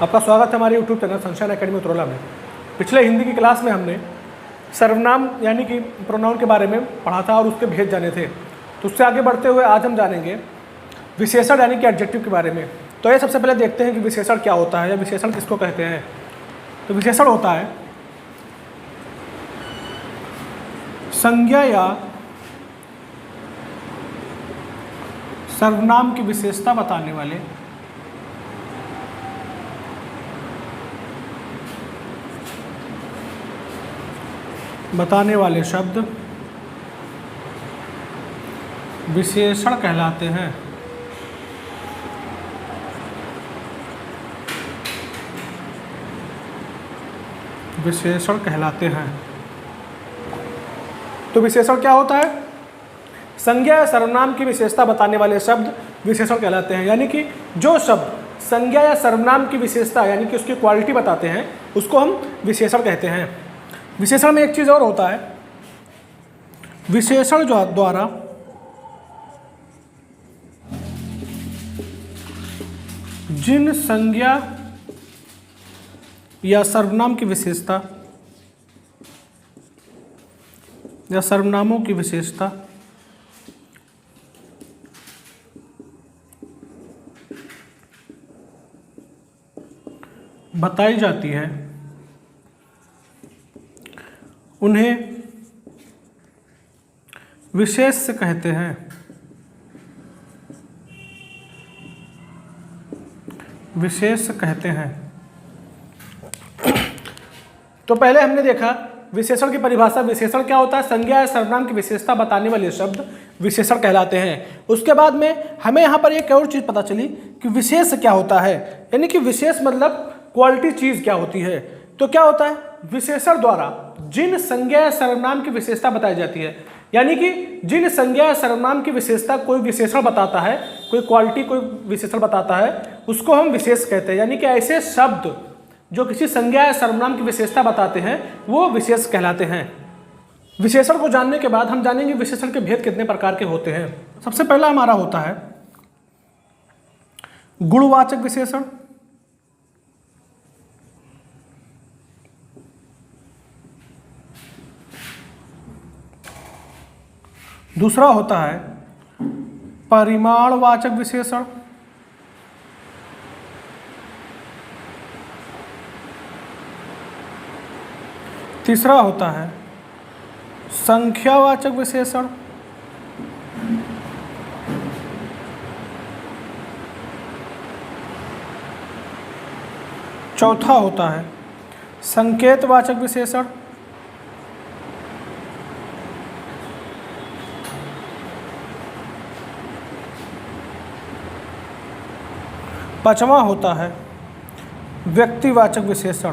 आपका स्वागत है हमारे YouTube चैनल सनशाइन एकेडमी उत्तरोला में। पिछले हिंदी की क्लास में हमने सर्वनाम यानी कि प्रोनाउन के बारे में पढ़ा था और उसके भेद जाने थे। तो उससे आगे बढ़ते हुए आज हम जानेंगे विशेषण यानी कि एडजेक्टिव के बारे में। तो ये सबसे पहले देखते हैं कि विशेषण क्या होता है या विशेषण किसको कहते हैं। तो विशेषण होता है संज्ञा या सर्वनाम की विशेषता बताने वाले शब्द विशेषण कहलाते हैं। विशेषण कहलाते हैं। तो विशेषण क्या होता है? संज्ञा या सर्वनाम की विशेषता बताने वाले शब्द विशेषण कहलाते हैं। यानी कि जो शब्द संज्ञा या सर्वनाम की विशेषता यानी कि उसकी क्वालिटी बताते हैं उसको हम विशेषण कहते हैं। विशेषण में एक चीज़ और होता है, विशेषण जो द्वारा जिन संज्ञा या सर्वनाम की विशेषता या सर्वनामों की विशेषता बताई जाती है उन्हें विशेष कहते हैं। विशेष कहते हैं। तो पहले हमने देखा विशेषण की परिभाषा। विशेषण क्या होता है? संज्ञा या सर्वनाम की विशेषता बताने वाले शब्द विशेषण कहलाते हैं। उसके बाद में हमें यहाँ पर एक और चीज़ पता चली कि विशेष क्या होता है, यानी कि विशेष मतलब क्वालिटी चीज़ क्या होती है। तो क्या होता है? विशेषण द्वारा जिन संज्ञा या सर्वनाम की विशेषता बताई जाती है, यानी कि जिन संज्ञा या सर्वनाम की विशेषता कोई विशेषण बताता है, कोई क्वालिटी कोई विशेषण बताता है, उसको हम विशेष कहते हैं। यानी कि ऐसे शब्द जो किसी संज्ञा या सर्वनाम की विशेषता बताते हैं वो विशेष कहलाते हैं। विशेषण को जानने के बाद हम जानेंगे विशेषण के भेद कितने प्रकार के होते हैं। सबसे पहला हमारा होता है गुणवाचक विशेषण। दूसरा होता है परिमाणवाचक विशेषण। तीसरा होता है संख्यावाचक विशेषण। चौथा होता है संकेतवाचक विशेषण। पांचवा होता है व्यक्तिवाचक विशेषण।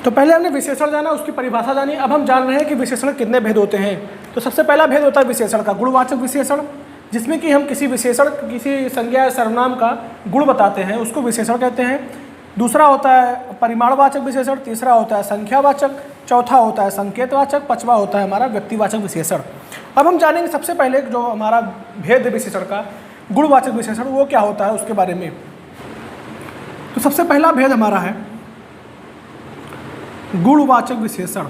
तो पहले हमने विशेषण जाना, उसकी परिभाषा जानी। अब हम जान रहे हैं कि विशेषण कितने भेद होते हैं। तो सबसे पहला भेद होता है विशेषण का गुणवाचक विशेषण, जिसमें कि हम किसी विशेषण किसी संज्ञा या सर्वनाम का गुण बताते हैं, उसको विशेषण कहते हैं। दूसरा होता है परिमाणवाचक विशेषण। तीसरा होता है संख्यावाचक। चौथा होता है संकेतवाचक। पांचवा होता है हमारा व्यक्तिवाचक विशेषण। अब हम जानेंगे सबसे पहले जो हमारा भेद विशेषण का गुणवाचक विशेषण वो क्या होता है उसके बारे में। तो सबसे पहला भेद हमारा है गुणवाचक विशेषण।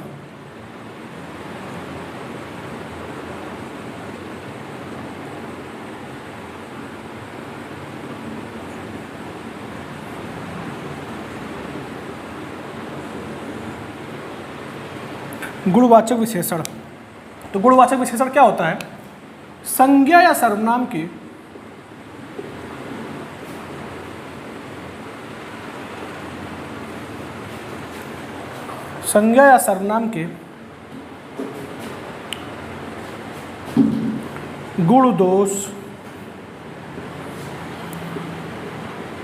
गुणवाचक विशेषण। तो गुणवाचक विशेषण क्या होता है? संज्ञा या सर्वनाम की संज्ञा या सर्वनाम के गुण दोष,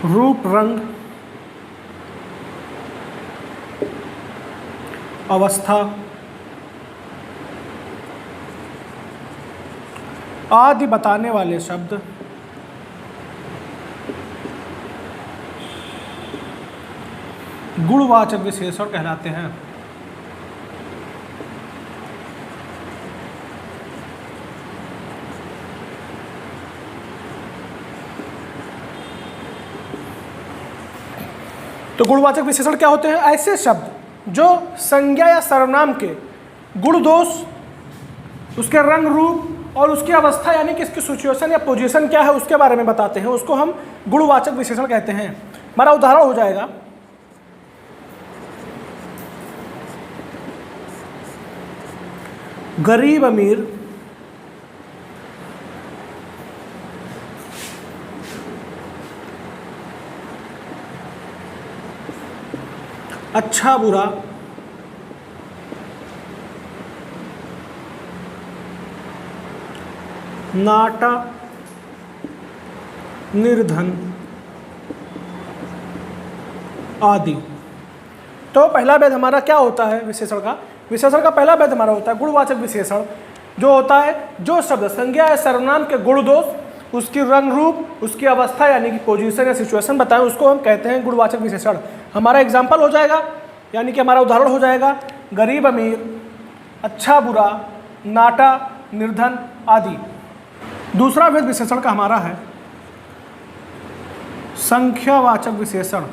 रूप रंग, अवस्था आदि बताने वाले शब्द गुणवाचक विशेषण कहलाते हैं। तो गुणवाचक विशेषण क्या होते हैं? ऐसे शब्द जो संज्ञा या सर्वनाम के गुण दोष, उसके रंग रूप और उसकी अवस्था यानी कि इसकी सिचुएशन या पोजीशन क्या है उसके बारे में बताते हैं, उसको हम गुणवाचक विशेषण कहते हैं। हमारा उदाहरण हो जाएगा गरीब अमीर, अच्छा बुरा, नाटा निर्धन आदि। तो पहला भेद हमारा क्या होता है विशेषण का? विशेषण का पहला भेद हमारा होता है गुणवाचक विशेषण, जो होता है जो शब्द संज्ञा या सर्वनाम के गुण दोष, उसकी रंग रूप, उसकी अवस्था यानी कि पोजीशन या सिचुएशन बताएं, उसको हम कहते हैं गुणवाचक विशेषण। हमारा एग्जाम्पल हो जाएगा यानी कि हमारा उदाहरण हो जाएगा गरीब अमीर, अच्छा बुरा, नाटा निर्धन आदि। दूसरा भेद विशेषण का हमारा है संख्यावाचक विशेषण।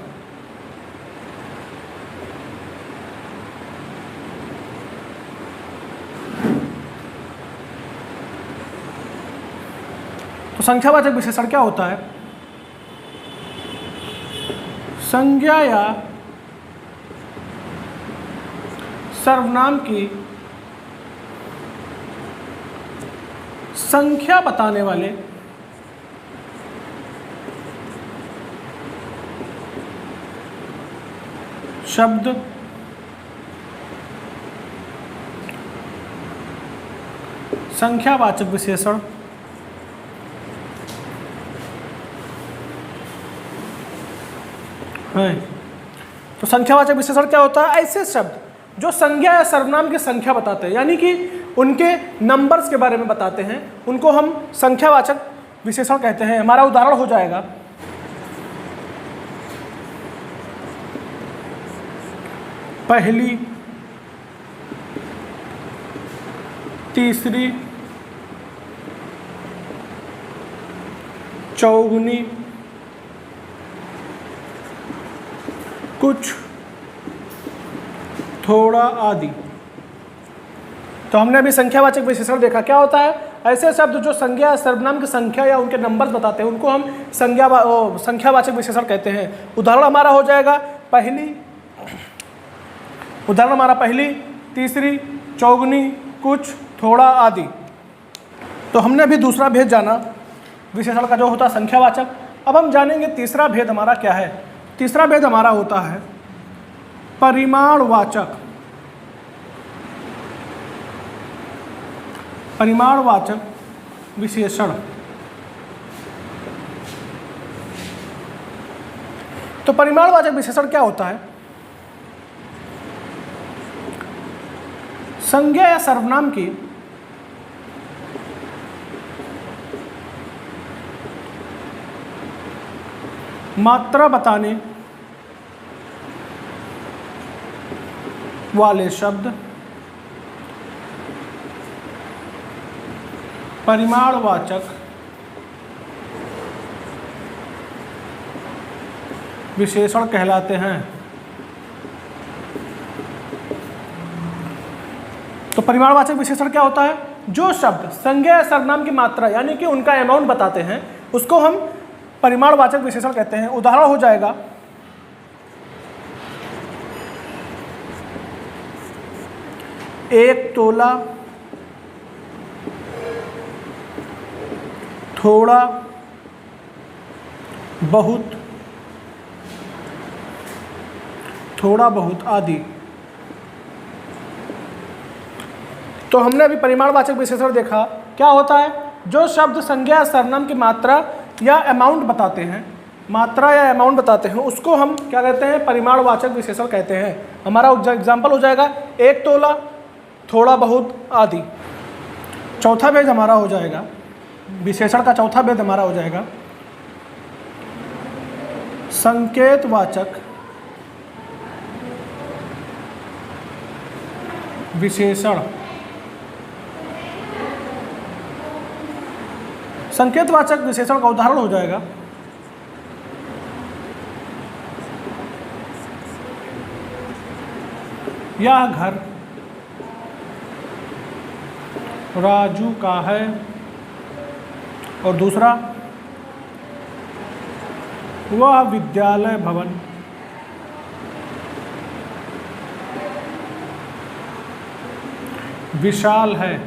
तो संख्यावाचक विशेषण क्या होता है? संज्ञा या सर्वनाम की संख्या बताने वाले शब्द संख्यावाचक विशेषण है। तो संख्यावाचक विशेषण क्या होता है? ऐसे शब्द जो संज्ञा या सर्वनाम की संख्या बताते हैं यानी कि उनके नंबर्स के बारे में बताते हैं, उनको हम संख्यावाचक विशेषण कहते हैं। हमारा उदाहरण हो जाएगा पहली, तीसरी, चौगुनी, कुछ, थोड़ा आदि। तो हमने अभी संख्यावाचक विशेषण देखा क्या होता है? ऐसे शब्द जो संज्ञा सर्वनाम की संख्या या उनके नंबर बताते हैं उनको हम संख्यावाचक विशेषण कहते हैं। उदाहरण हमारा हो जाएगा पहली, तीसरी, चौगुनी, कुछ, थोड़ा आदि। तो हमने अभी दूसरा भेद जाना विशेषण का जो होता है संख्यावाचक। अब हम जानेंगे तीसरा भेद हमारा क्या है। तीसरा भेद हमारा होता है परिमाणवाचक। परिमाणवाचक विशेषण। तो परिमाणवाचक विशेषण क्या होता है? संज्ञा या सर्वनाम की मात्रा बताने वाले शब्द परिमाणवाचक विशेषण कहलाते हैं। तो परिमाणवाचक विशेषण क्या होता है? जो शब्द संज्ञा या सर्वनाम की मात्रा यानी कि उनका अमाउंट बताते हैं उसको हम परिमाणवाचक विशेषण कहते हैं। उदाहरण हो जाएगा एक तोला, थोड़ा, बहुत, थोड़ा बहुत आदि। तो हमने अभी परिमाणवाचक विशेषण देखा क्या होता है? जो शब्द संज्ञा या सर्वनाम की मात्रा या अमाउंट बताते हैं, मात्रा या अमाउंट बताते हैं, उसको हम क्या कहते हैं? परिमाणवाचक विशेषण कहते हैं। हमारा एग्जाम्पल हो जाएगा एक तोला, थोड़ा बहुत आदि। चौथा भेद हमारा हो जाएगा, विशेषण का चौथा भेद हमारा हो जाएगा संकेतवाचक विशेषण। संकेतवाचक विशेषण का उदाहरण हो जाएगा यह घर राजू का है। और दूसरा, वह विद्यालय भवन विशाल है।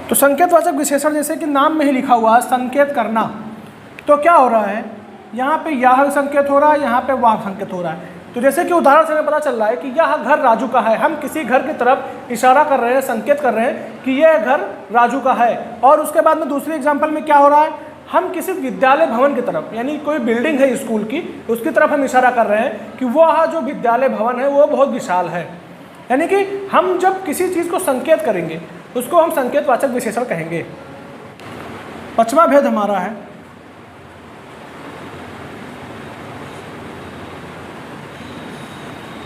तो संकेतवाचक विशेषण जैसे कि नाम में ही लिखा हुआ है संकेत करना, तो क्या हो रहा है, यहाँ पे यह संकेत हो रहा है, यहाँ पे वह संकेत हो रहा है। तो जैसे कि उदाहरण से हमें पता चल रहा है कि यह घर राजू का है, हम किसी घर की तरफ इशारा कर रहे हैं, संकेत कर रहे हैं कि यह घर राजू का है। और उसके बाद में दूसरे एग्जाम्पल में क्या हो रहा है, हम किसी विद्यालय भवन की तरफ, यानी कोई बिल्डिंग है स्कूल की, उसकी तरफ हम इशारा कर रहे हैं कि वह जो विद्यालय भवन है वो बहुत विशाल है। यानी कि हम जब किसी चीज़ को संकेत करेंगे उसको हम संकेतवाचक विशेषण कहेंगे। पांचवा भेद हमारा है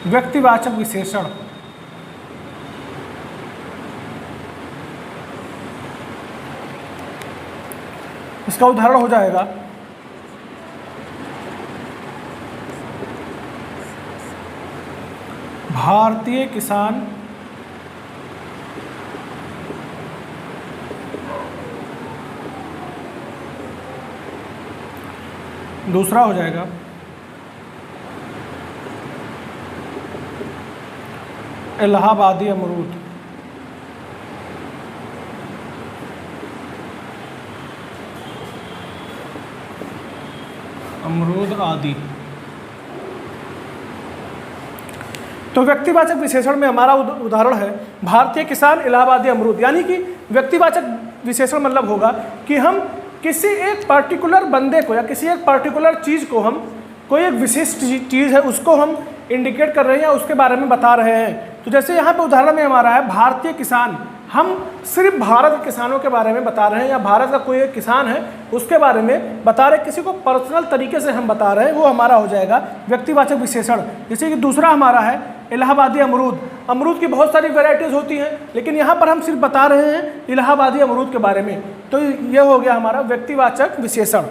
व्यक्तिवाचक विशेषण। इसका उदाहरण हो जाएगा भारतीय किसान दूसरा हो जाएगा इलाहाबादी अमरूद। अमरूद आदि। तो व्यक्तिवाचक विशेषण में हमारा उदाहरण है भारतीय किसान इलाहाबादी अमरूद। यानी कि व्यक्तिवाचक विशेषण मतलब होगा कि हम किसी एक पर्टिकुलर बंदे को या किसी एक पर्टिकुलर चीज़ को, हम कोई एक विशिष्ट चीज़ है उसको हम इंडिकेट कर रहे हैं या उसके बारे में बता रहे हैं। तो जैसे यहाँ पे उदाहरण में हमारा है भारतीय किसान, हम सिर्फ भारत के किसानों के बारे में बता रहे हैं या भारत का कोई एक किसान है उसके बारे में बता रहे हैं, किसी को पर्सनल तरीके से हम बता रहे हैं, वो हमारा हो जाएगा व्यक्तिवाचक विशेषण। जैसे कि दूसरा हमारा है इलाहाबादी अमरूद। अमरूद की बहुत सारी वेराइटीज़ होती हैं लेकिन यहाँ पर हम सिर्फ बता रहे हैं इलाहाबादी अमरूद के बारे में, तो ये हो गया हमारा व्यक्तिवाचक विशेषण।